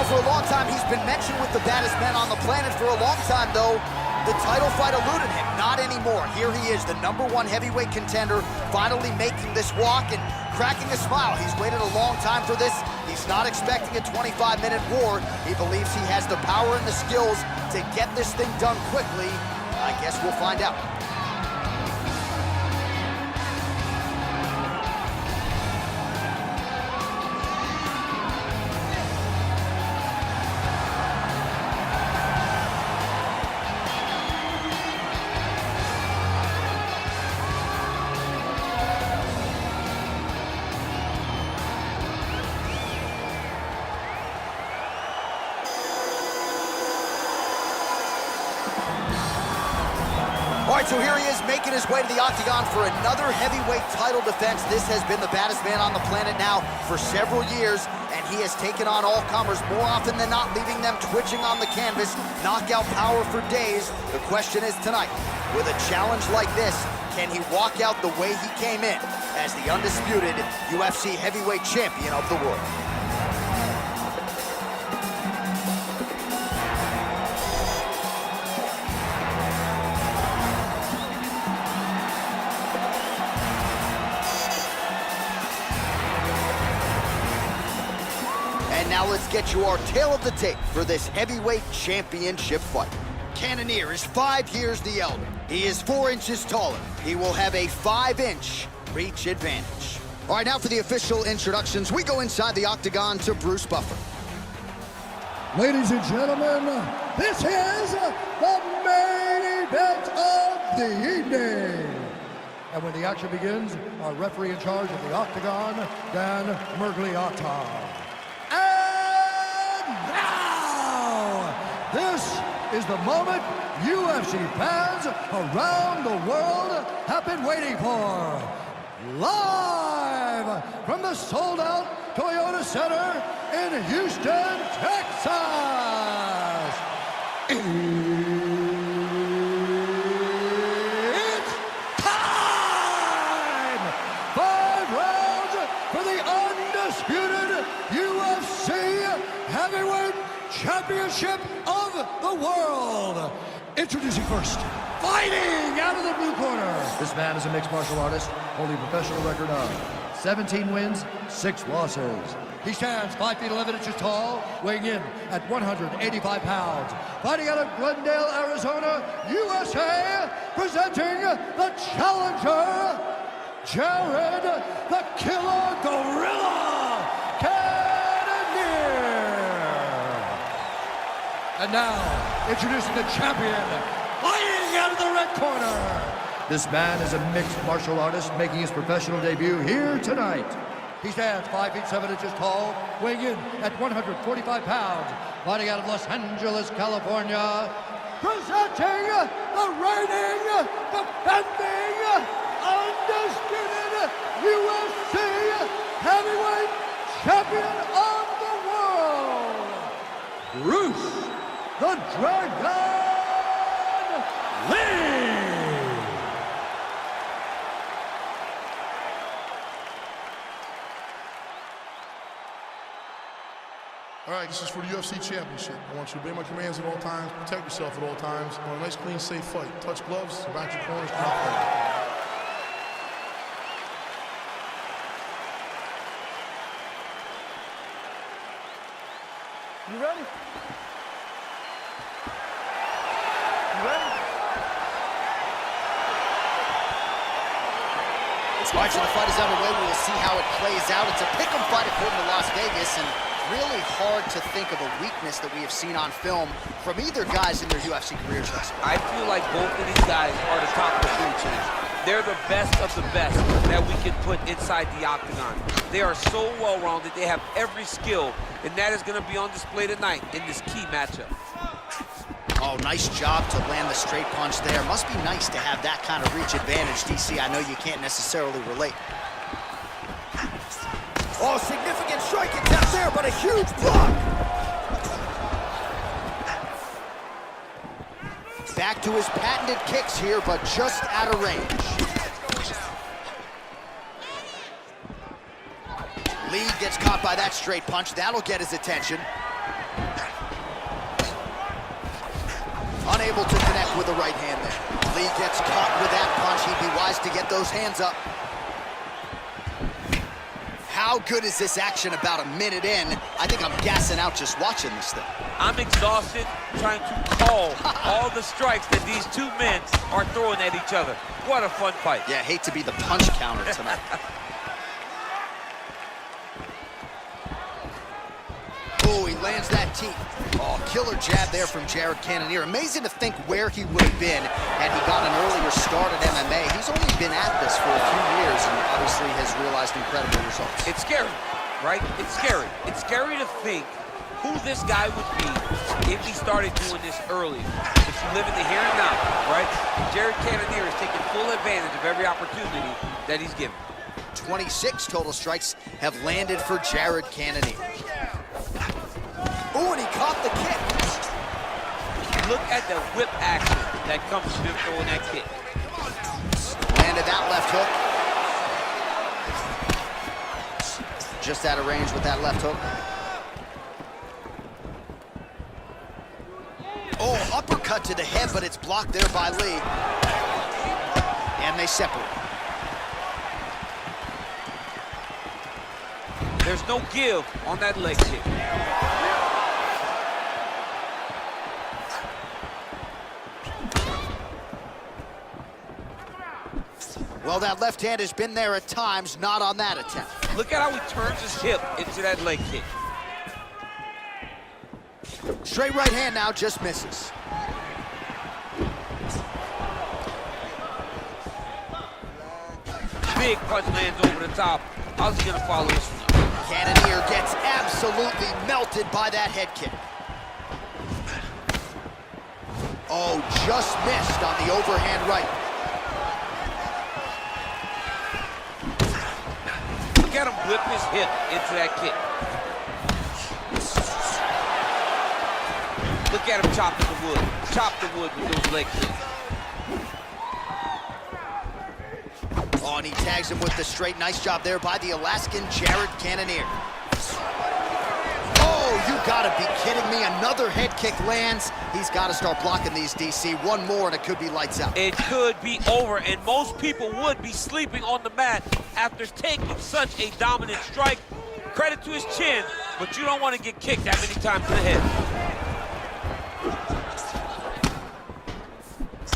for a long time, he's been mentioned with the baddest men on the planet. For a long time, though, the title fight eluded him. Not anymore. Here he is, the #1 heavyweight contender, finally making this walk and cracking a smile. He's waited a long time for this. He's not expecting a 25-minute war. He believes he has the power and the skills to get this thing done quickly. I guess we'll find out. All right, so here he is making his way to the octagon for another heavyweight title defense. This has been the baddest man on the planet now for several years, and he has taken on all comers more often than not, leaving them twitching on the canvas. Knockout power for days. The question is tonight, with a challenge like this, can he walk out the way he came in as the undisputed UFC heavyweight champion of the world? Now let's get you our tale of the tape for this heavyweight championship fight. Cannonier is 5 years the elder. He is 4 inches taller. He will have a 5-inch reach advantage. All right, now for the official introductions, we go inside the octagon to Bruce Buffer. Ladies and gentlemen, this is the main event of the evening. And when the action begins, our referee in charge of the octagon, Dan Mergliotta. This is the moment UFC fans around the world have been waiting for. Live from the sold-out Toyota Center in Houston, Texas. It's time! 5 rounds for the undisputed UFC Heavyweight Championship of the world. Introducing first, fighting out of the blue corner. This man is a mixed martial artist, holding a professional record of 17 wins, 6 losses. He stands 5 feet 11 inches tall, weighing in at 185 pounds. Fighting out of Glendale, Arizona, USA, presenting the challenger, Jared the Killer Gorilla Cannonier. And now, introducing the champion, fighting out of the red corner. This man is a mixed martial artist making his professional debut here tonight. He stands 5 feet 7 inches tall, weighing in at 145 pounds. Fighting out of Los Angeles, California, presenting the reigning, defending, undisputed UFC heavyweight champion of the world, Bruce the Dragon Lee! All right, this is for the UFC Championship. I want you to obey my commands at all times, protect yourself at all times. I want a nice, clean, safe fight. Touch gloves, back your corners, come out fight. You ready? All right, so the fight is underway. We will see how it plays out. It's a pick'em fight according to Las Vegas, and really hard to think of a weakness that we have seen on film from either guys in their UFC careers thus far. I feel like both of these guys are the top of the food chain. They're the best of the best that we can put inside the octagon. They are so well-rounded. They have every skill, and that is going to be on display tonight in this key matchup. Oh, nice job to land the straight punch there. Must be nice to have that kind of reach advantage, DC. I know you can't necessarily relate. Oh, significant strike attempt there, but a huge block. Back to his patented kicks here, but just out of range. Lee gets caught by that straight punch. That'll get his attention. Unable to connect with the right hand there. Lee gets caught with that punch. He'd be wise to get those hands up. How good is this action about a minute in? I think I'm gassing out just watching this thing. I'm exhausted trying to call all the strikes that these two men are throwing at each other. What a fun fight. Yeah, hate to be the punch counter tonight. Oh, he lands that teep. Oh, killer jab there from Jared Cannonier. Amazing to think where he would have been had he got an earlier start at MMA. He's only been at this for a few years and obviously has realized incredible results. It's scary, right? It's scary. It's scary to think who this guy would be if he started doing this early. If you live in the here and now, right? Jared Cannonier is taking full advantage of every opportunity that he's given. 26 total strikes have landed for Jared Cannonier. Oh, and he caught the kick. Look at the whip action that comes from him throwing that kick. Landed that left hook. Just out of range with that left hook. Oh, uppercut to the head, but it's blocked there by Lee. And they separate. There's no give on that leg kick. Well, that left hand has been there at times, not on that attempt. Look at how he turns his hip into that leg kick. Straight right hand now, just misses. Big punch lands over the top. How's he gonna follow this one up? Cannonier gets absolutely melted by that head kick. Oh, just missed on the overhand right. Look at him whip his hip into that kick. Look at him chopping the wood. Chop the wood with those leg kicks. Oh, and he tags him with the straight. Nice job there by the Alaskan Jared Cannonier. Oh, you gotta be kidding me. Another head kick lands. He's gotta start blocking these, DC. One more and it could be lights out. It could be over, and most people would be sleeping on the mat after taking such a dominant strike. Credit to his chin, but you don't want to get kicked that many times in the head.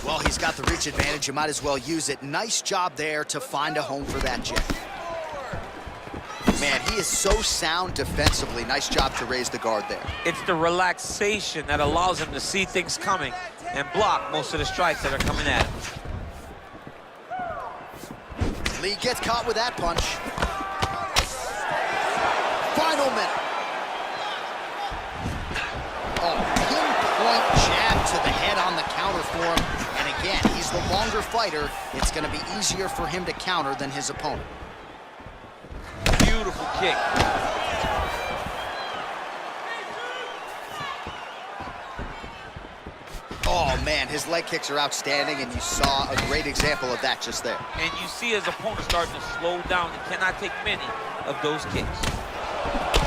Well, he's got the reach advantage. You might as well use it. Nice job there to find a home for that jab. Man, he is so sound defensively. Nice job to raise the guard there. It's the relaxation that allows him to see things coming and block most of the strikes that are coming at him. Lee gets caught with that punch. Final minute. Oh, pinpoint jab to the head on the counter for him. And again, he's the longer fighter. It's going to be easier for him to counter than his opponent. Beautiful kick. Oh, man, his leg kicks are outstanding, and you saw a great example of that just there. And you see his opponent starting to slow down. He cannot take many of those kicks.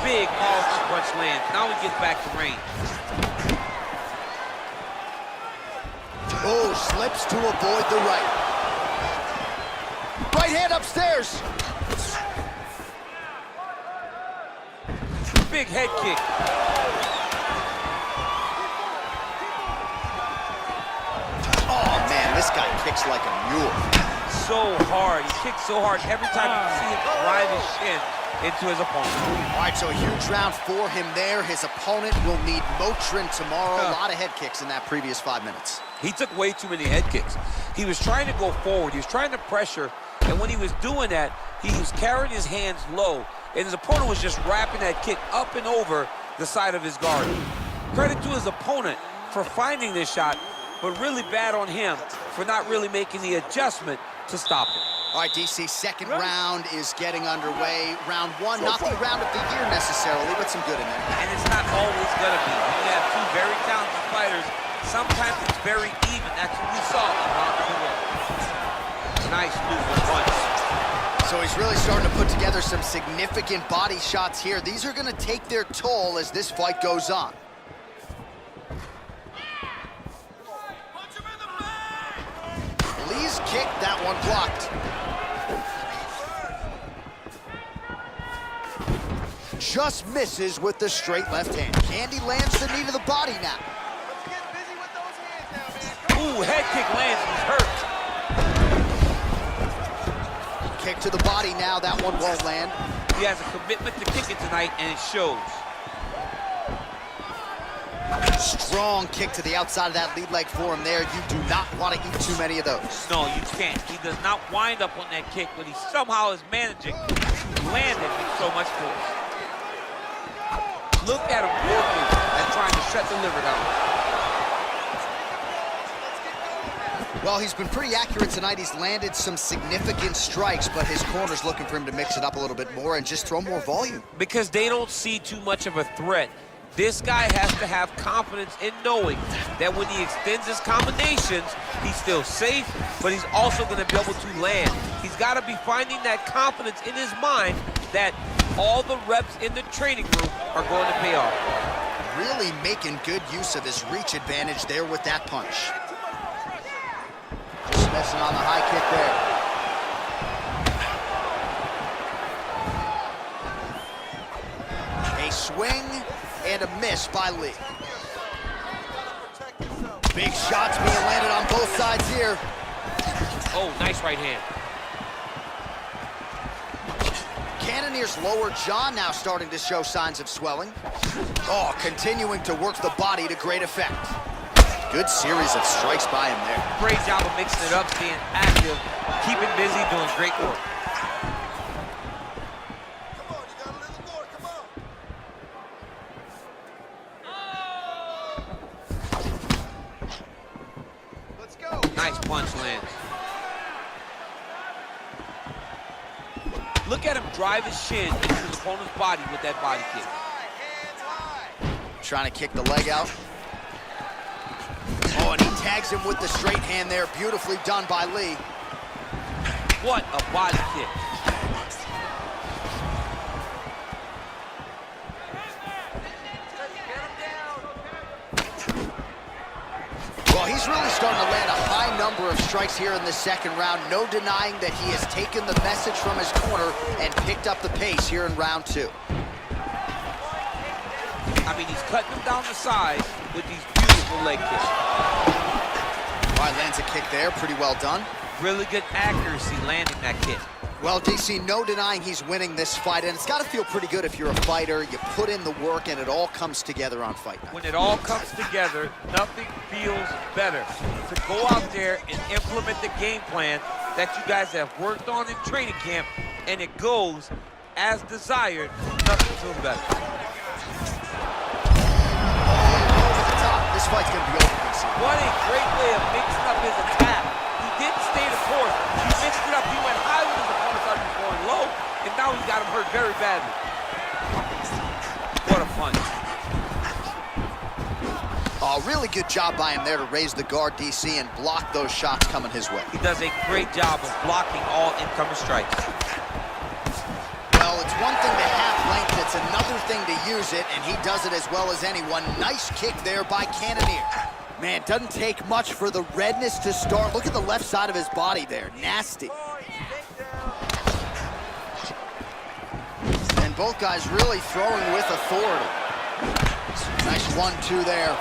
Big powerful punch lands. Now he gets back to range. Oh, slips to avoid the right. Right hand upstairs. Big head kick. Oh, man, this guy kicks like a mule. So hard. He kicks so hard every time you see him drive his shin into his opponent. All right, so a huge round for him there. His opponent will need Motrin tomorrow. A lot of head kicks in that previous 5 minutes. He took way too many head kicks. He was trying to go forward. He was trying to pressure. And when he was doing that, he was carrying his hands low. And his opponent was just wrapping that kick up and over the side of his guard. Credit to his opponent for finding this shot, but really bad on him for not really making the adjustment to stop it. All right, DC, second round is getting underway. Round one, not the round of the year necessarily, but some good in there. And it's not always gonna be. When you have two very talented fighters, sometimes it's very even. That's what we saw in round number one. Nice move with punch. So he's really starting to put together some significant body shots here. These are going to take their toll as this fight goes on. Lee's kick, that one blocked. Just misses with the straight left hand. Candy lands the knee to the body now. Ooh, head kick lands, he's hurt. Kick to the body now, that one won't land. He has a commitment to kick it tonight, and it shows. Strong kick to the outside of that lead leg for him there. You do not want to eat too many of those. No, you can't. He does not wind up on that kick, but he somehow is managing to land it with so much force. Look at him working and trying to shut the liver down. Well, he's been pretty accurate tonight. He's landed some significant strikes, but his corner's looking for him to mix it up a little bit more and just throw more volume. Because they don't see too much of a threat. This guy has to have confidence in knowing that when he extends his combinations, he's still safe, but he's also going to be able to land. He's got to be finding that confidence in his mind that all the reps in the training room are going to pay off. Really making good use of his reach advantage there with that punch. Just missing on the high kick there. A swing and a miss by Lee. Big shots being landed on both sides here. Oh, nice right hand. Cannonier's lower jaw now starting to show signs of swelling. Oh, continuing to work the body to great effect. Good series of strikes by him there. Great job of mixing it up, staying active, keeping busy, doing great work. Nice punch lands. Look at him drive his shin into his opponent's body with that body kick. Trying to kick the leg out. Oh, and he tags him with the straight hand there. Beautifully done by Lee. What a body kick. Well, he's really starting to land a high number of strikes here in the second round. No denying that he has taken the message from his corner and picked up the pace here in round two. I mean, he's cutting him down the side with these beautiful leg kicks. All right, lands a kick there. Pretty well done. Really good accuracy landing that kick. Well, DC, no denying he's winning this fight, and it's got to feel pretty good if you're a fighter. You put in the work, and it all comes together on fight night. When it all comes together, nothing feels better to go out there and implement the game plan that you guys have worked on in training camp, and it goes as desired. Nothing feels better. Over the top. This fight's going to be over, DC. What a great way of mixing up his attack. He didn't stay the course. He mixed it up. He went high with his opponent, started going low, and now he's got him hurt very badly. What a punch. Oh, really good job by him there to raise the guard, DC, and block those shots coming his way. He does a great job of blocking all incoming strikes. Well, it's one thing to have length, it's another thing to use it, and he does it as well as anyone. Nice kick there by Cannonier. Man, doesn't take much for the redness to start. Look at the left side of his body there. Nasty. And both guys really throwing with authority. Nice 1-2 there.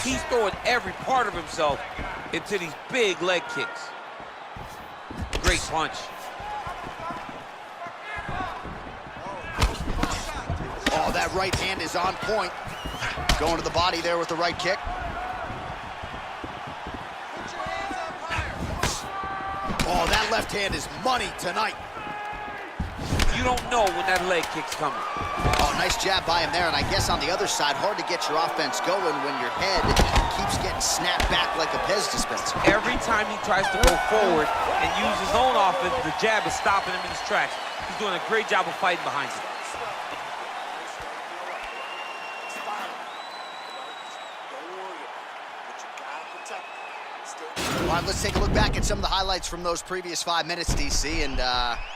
He's throwing every part of himself into these big leg kicks. Great punch. Oh, that right hand is on point. Going to the body there with the right kick. Oh, that left hand is money tonight. You don't know when that leg kick's coming. Oh, nice jab by him there, and I guess on the other side, hard to get your offense going when your head keeps getting snapped back like a Pez dispenser. Every time he tries to go forward and use his own offense, the jab is stopping him in his tracks. He's doing a great job of fighting behind it. All right, let's take a look back at some of the highlights from those previous 5 minutes, DC, and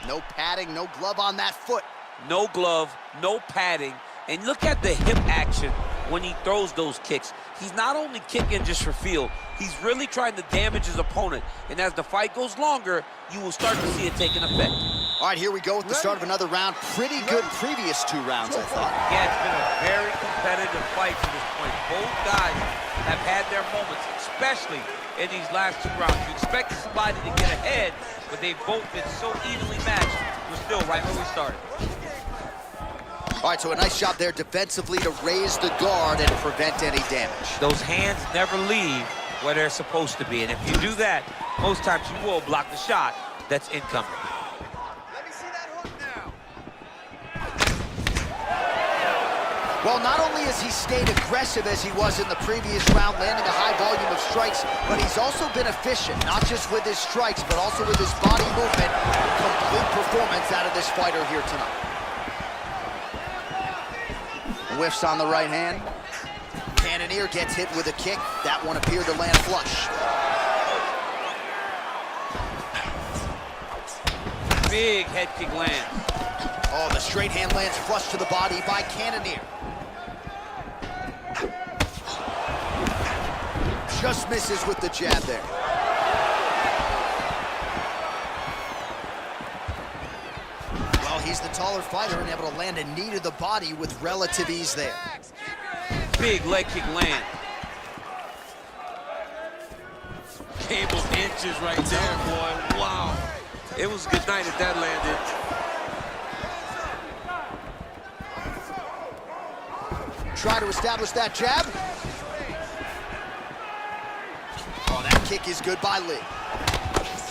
no padding, no glove on that foot. No glove, no padding, and look at the hip action when he throws those kicks. He's not only kicking just for feel, he's really trying to damage his opponent, and as the fight goes longer, you will start to see it take an effect. All right, here we go with the start of another round. Pretty good previous 2 rounds, I thought. Yeah, it's been a very competitive fight to this point. Both guys have had their moments, especially in these last 2 rounds. You expected somebody to get ahead, but they've both been so evenly matched. We're still right where we started. All right, so a nice job there defensively to raise the guard and prevent any damage. Those hands never leave where they're supposed to be, and if you do that, most times you will block the shot that's incoming. Let me see that hook now. Well, not only has he stayed aggressive as he was in the previous round, landing a high volume of strikes, but he's also been efficient, not just with his strikes, but also with his body movement. Complete performance out of this fighter here tonight. Whiffs on the right hand. Cannonier gets hit with a kick. That one appeared to land flush. Big head kick lands. Oh, the straight hand lands flush to the body by Cannonier. Just misses with the jab there. Well, he's the taller fighter and able to land a knee to the body with relative ease there. Big leg kick land. Cable inches right there, boy. Wow. It was a good night if that landed. Try to establish that jab. Oh, that kick is good by Lee.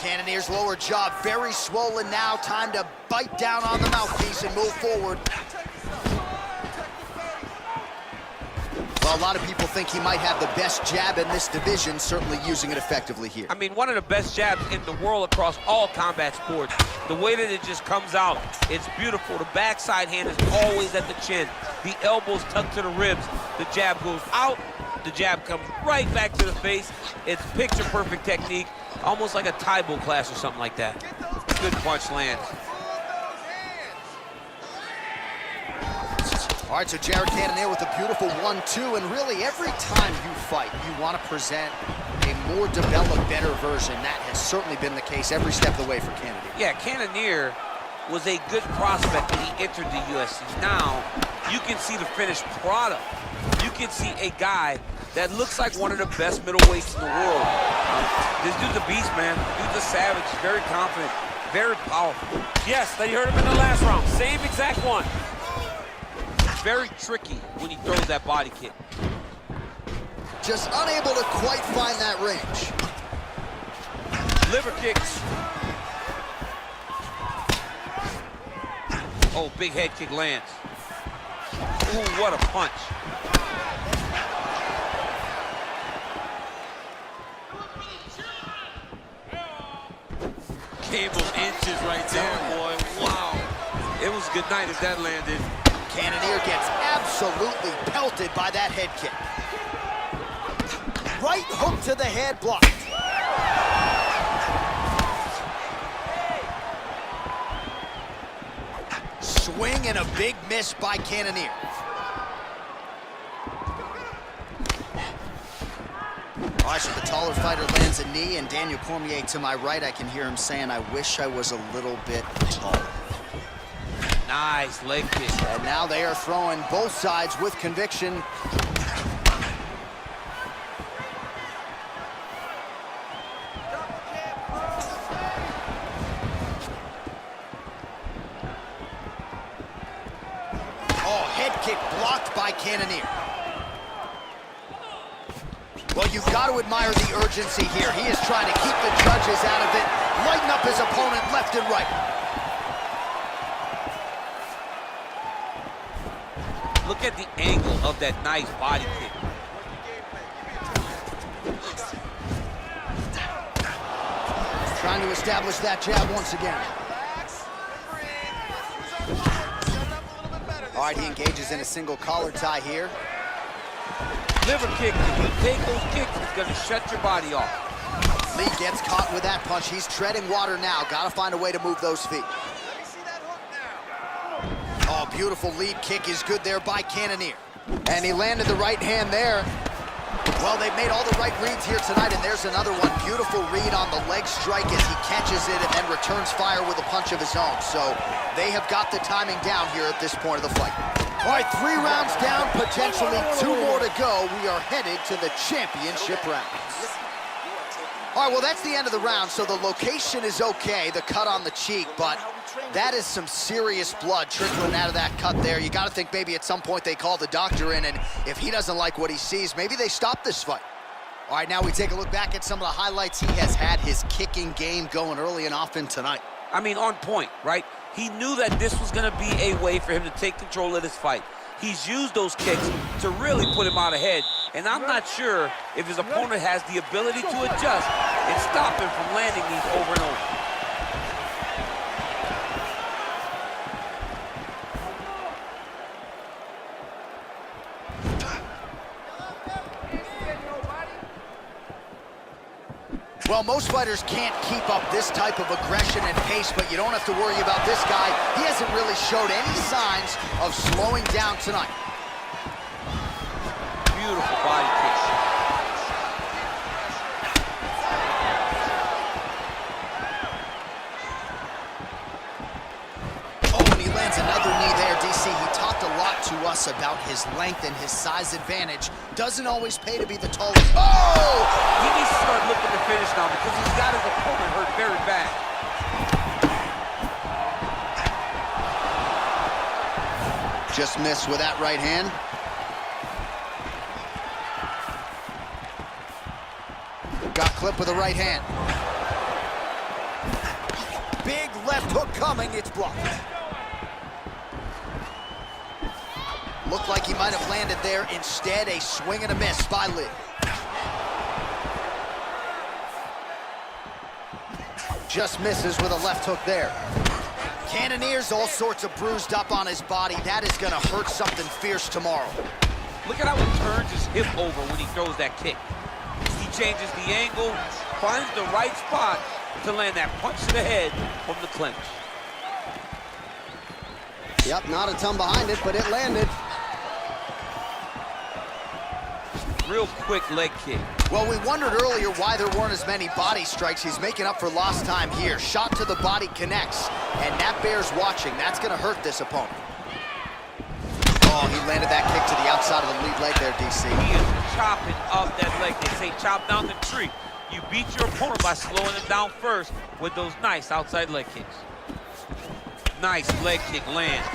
Cannonier's lower jaw very swollen now. Time to bite down on the mouthpiece and move forward. Well, a lot of people think he might have the best jab in this division, certainly using it effectively here. I mean, one of the best jabs in the world across all combat sports. The way that it just comes out, it's beautiful. The backside hand is always at the chin. The elbows tucked to the ribs. The jab goes out. The jab comes right back to the face. It's picture-perfect technique, almost like a Taibo class or something like that. Good punch lands. All right, so Jared Cannonier with a beautiful 1-2, and really every time you fight, you want to present a more developed, better version. That has certainly been the case every step of the way for Cannonier. Yeah, Cannonier was a good prospect when he entered the UFC. Now, you can see the finished product. You can see a guy that looks like one of the best middleweights in the world. This dude's a beast, man. Dude's a savage, very confident, very powerful. Yes, you heard him in the last round. Same exact one. Very tricky when he throws that body kick. Just unable to quite find that range. Liver kicks. Oh, big head kick lands. Ooh, what a punch. Cable inches right there, boy. Wow. It was a good night if that landed. Cannonier gets absolutely pelted by that head kick. Right hook to the head, blocked. Swing and a big miss by Cannonier. All right, so the taller fighter lands a knee, and Daniel Cormier to my right, I can hear him saying, I wish I was a little bit taller. Nice leg kick. And now they are throwing both sides with conviction. Oh, head kick blocked by Cannonier. Well, you've got to admire the urgency here. He is trying to keep the judges out of it, lighten up his opponent left and right. Look at the angle of that nice body kick. Trying to establish that jab once again. All right, he engages in a single collar tie here. Liver kick, if you take those kicks, it's gonna shut your body off. Lee gets caught with that punch. He's treading water now. Got to find a way to move those feet. Oh, beautiful lead kick is good there by Cannonier. And he landed the right hand there. Well, they've made all the right reads here tonight, and there's another one. Beautiful read on the leg strike as he catches it and then returns fire with a punch of his own. So they have got the timing down here at this point of the fight. All right, 3 rounds down, potentially 2 more to go. We are headed to the championship rounds. All right, well, that's the end of the round, so the location is okay, the cut on the cheek, but that is some serious blood trickling out of that cut there. You got to think maybe at some point they call the doctor in, and if he doesn't like what he sees, maybe they stop this fight. All right, now we take a look back at some of the highlights. He has had his kicking game going early and often tonight. I mean, on point, right? He knew that this was going to be a way for him to take control of this fight. He's used those kicks to really put him out ahead, and I'm not sure if his opponent has the ability to adjust and stop him from landing these over and over. Well, most fighters can't keep up this type of aggression and pace, but you don't have to worry about this guy. He hasn't really showed any signs of slowing down tonight. Beautiful body kick. Oh, and he lands another knee there, DC. He talked a lot to us about his length and his size advantage. Doesn't always pay to be the tallest. Oh! He needs to start looking to finish now because he's got his opponent hurt very bad. Just missed with that right hand. Got clipped with the right hand. Big left hook coming, it's blocked. Looked like he might have landed there. Instead, a swing and a miss by Lee. Just misses with a left hook there. Cannonier's all sorts of bruised up on his body. That is gonna hurt something fierce tomorrow. Look at how he turns his hip over when he throws that kick. He changes the angle, finds the right spot to land that punch to the head from the clinch. Yep, not a ton behind it, but it landed. Real quick leg kick. Well, we wondered earlier why there weren't as many body strikes. He's making up for lost time here. Shot to the body connects, and that bears watching. That's gonna hurt this opponent. Oh, he landed that kick to the outside of the lead leg there, DC. He is chopping up that leg. They say chop down the tree. You beat your opponent by slowing him down first with those nice outside leg kicks. Nice leg kick lands.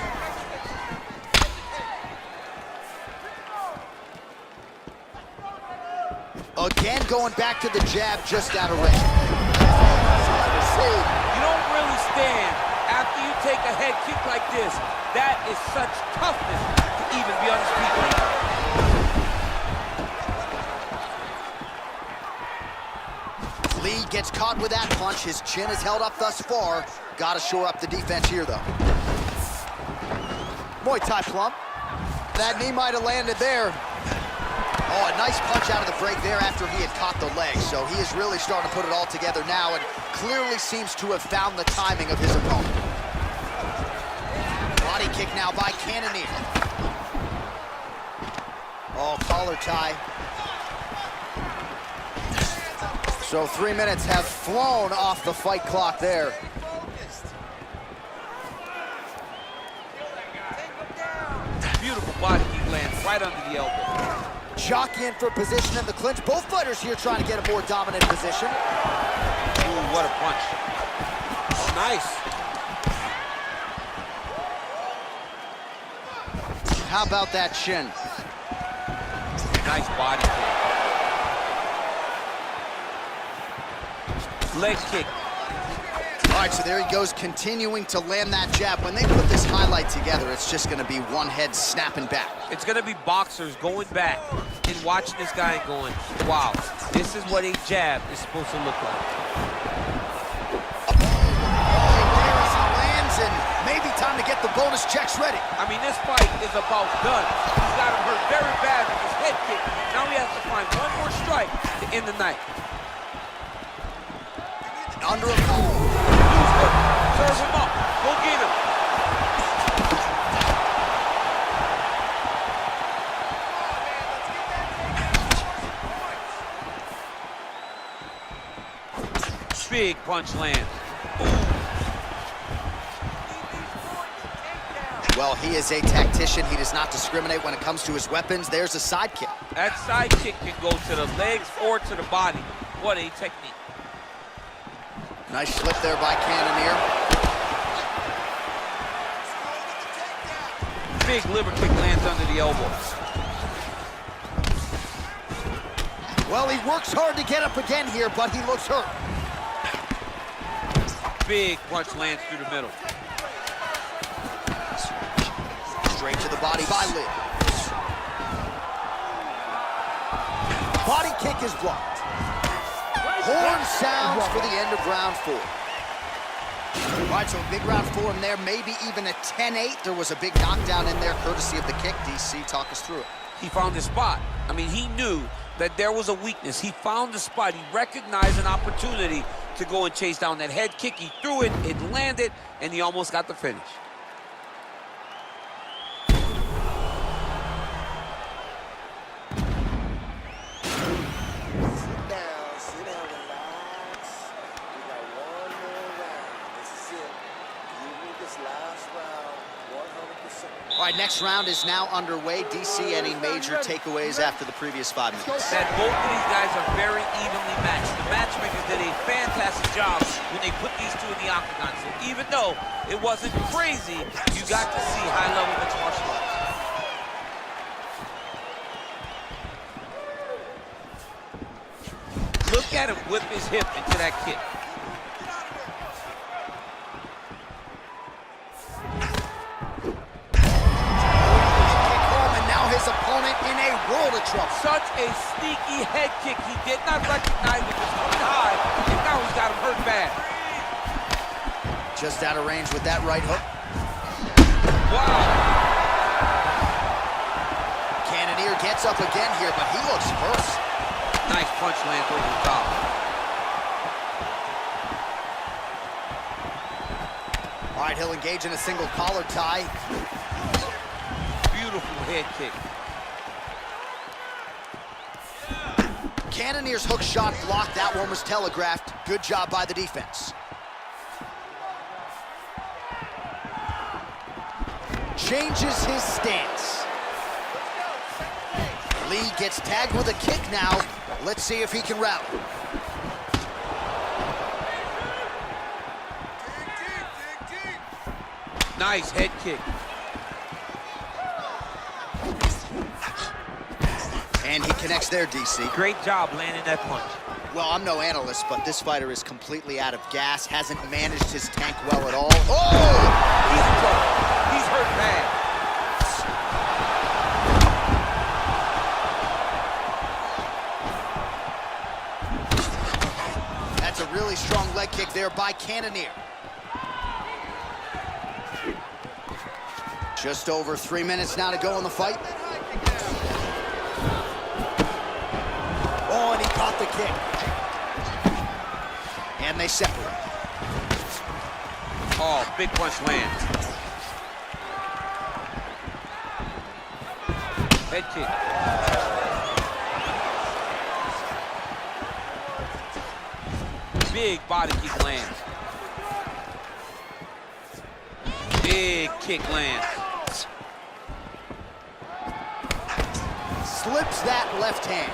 Again, going back to the jab, just out of range. You don't really stand after you take a head kick like this. That is such toughness to even be on his feet right now. Lee gets caught with that punch. His chin is held up thus far. Got to shore up the defense here, though. Muay Thai plump. That knee might have landed there. Oh, a nice punch out of the break there after he had caught the leg. So he is really starting to put it all together now and clearly seems to have found the timing of his opponent. Body kick now by Cannonier. Oh, collar tie. So 3 minutes have flown off the fight clock there. Beautiful body kick lands right under the elbow. Jockey in for position in the clinch. Both fighters here trying to get a more dominant position. Ooh, what a punch. Oh, nice. How about that chin? Nice body kick. Leg kick. All right, so there he goes, continuing to land that jab. When they put this highlight together, it's just going to be one head snapping back. It's going to be boxers going back and watching this guy and going, wow, this is what a jab is supposed to look like. There as he lands, and maybe time to get the bonus checks ready. I mean, this fight is about done. He's got him hurt very bad with his head kick. Now he has to find one more strike to end the night. under a... Serve him up. Go get him. Big punch lands. Well, he is a tactician. He does not discriminate when it comes to his weapons. There's a side kick. That side kick can go to the legs or to the body. What a technique. Nice slip there by Cannonier. Big liver kick lands under the elbow. Well, he works hard to get up again here, but he looks hurt. Big punch lands through the middle. Straight to the body by Lee. Body kick is blocked. Horn sounds for the end of round 4. All right, so a big round 4 in there, maybe even a 10-8. There was a big knockdown in there, courtesy of the kick. DC, talk us through it. He found his spot. I mean, he knew that there was a weakness. He found the spot. He recognized an opportunity to go and chase down that head kick. He threw it, it landed, and he almost got the finish. All right, next round is now underway. DC, any major takeaways after the previous 5 minutes? That both of these guys are very evenly matched. The matchmakers did a fantastic job when they put these two in the octagon. So even though it wasn't crazy, you got to see high-level mixed martial arts. Look at him whip his hip into that kick. Opponent in a world of trouble. Such a sneaky head kick. He did not recognize it was coming high, and now he's got him hurt bad. Just out of range with that right hook. Wow. Cannonier gets up again here, but he looks hurt. Nice punch lands over the top. All right, he'll engage in a single collar tie. Beautiful head kick. Cannonier's hook shot blocked. That one was telegraphed. Good job by the defense. Changes his stance. Lee gets tagged with a kick now. Let's see if he can rally. Nice head kick. And he connects there, DC. Great job landing that punch. Well, I'm no analyst, but this fighter is completely out of gas, hasn't managed his tank well at all. Oh! He's in trouble. He's hurt bad. That's a really strong leg kick there by Cannonier. Just over 3 minutes now to go in the fight. Oh, and he caught the kick. And they separate. Oh, big punch lands. Head kick. Big body kick lands. Big kick lands. Slips that left hand.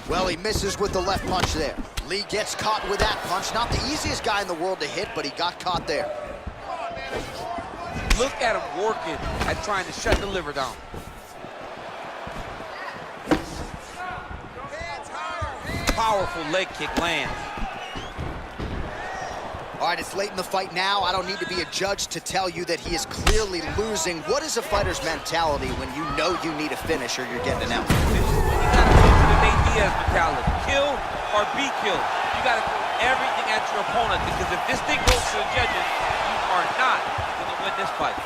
Well, he misses with the left punch there. Lee gets caught with that punch. Not the easiest guy in the world to hit, but he got caught there. Look at him working at trying to shut the liver down. Powerful leg kick lands. All right, it's late in the fight now. I don't need to be a judge to tell you that he is clearly losing. What is a fighter's mentality when you know you need a finish or you're getting an out? You gotta go to the Nate Diaz mentality. Kill or be killed. You gotta throw everything at your opponent, because if this thing goes to the judges, you are not gonna win this fight.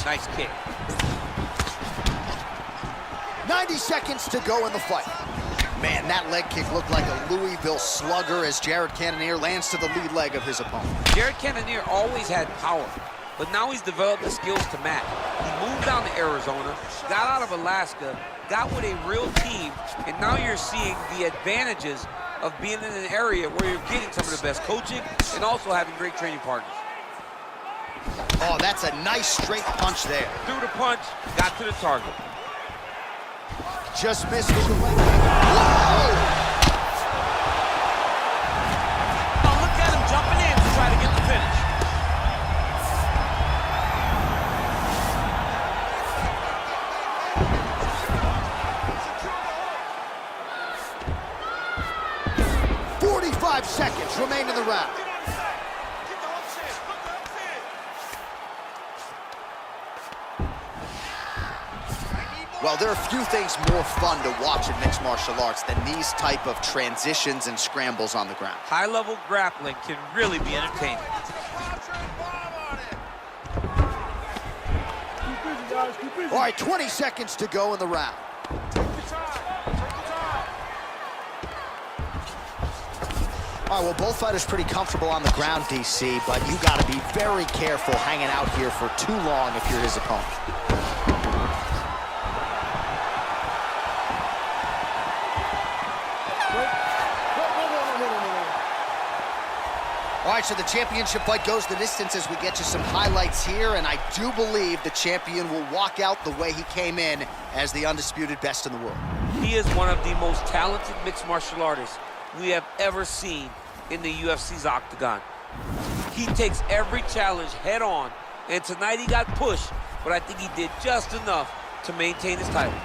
Nice kick. 90 seconds to go in the fight. Man, that leg kick looked like a Louisville slugger as Jared Cannonier lands to the lead leg of his opponent. Jared Cannonier always had power, but now he's developed the skills to match. He moved down to Arizona, got out of Alaska, got with a real team, and now you're seeing the advantages of being in an area where you're getting some of the best coaching and also having great training partners. Oh, that's a nice straight punch there. Threw the punch, got to the target. Just missed with the leg kick. Whoa! Oh, look at him jumping in to try to get the finish. .45 seconds remain in the round. Well, there are few things more fun to watch in mixed martial arts than these type of transitions and scrambles on the ground. High-level grappling can really be entertaining. All right, 20 seconds to go in the round. All right, well, both fighters pretty comfortable on the ground, DC, but you got to be very careful hanging out here for too long if you're his opponent. All right, so the championship fight goes the distance as we get you some highlights here, and I do believe the champion will walk out the way he came in as the undisputed best in the world. He is one of the most talented mixed martial artists we have ever seen in the UFC's octagon. He takes every challenge head on, and tonight he got pushed, but I think he did just enough to maintain his title.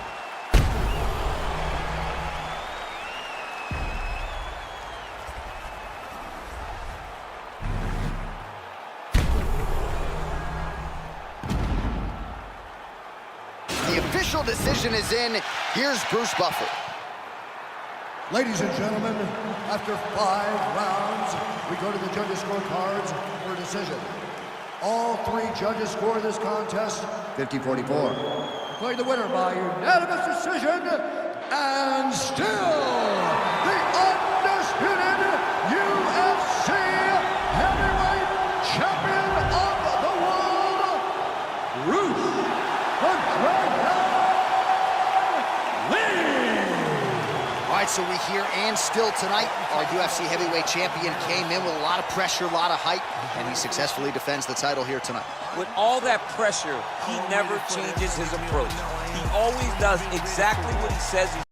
The official decision is in. Here's Bruce Buffer. Ladies and gentlemen, after 5 rounds, we go to the judges' scorecards for a decision. All 3 judges score this contest 50-44. Declared the winner by unanimous decision, and still the undisputed UFC heavyweight champion of the world, Bruce the Dragon. All right, so we hear and still tonight, our UFC heavyweight champion came in with a lot of pressure, a lot of hype, and he successfully defends the title here tonight. With all that pressure, he never changes his approach. He always does exactly what he says he's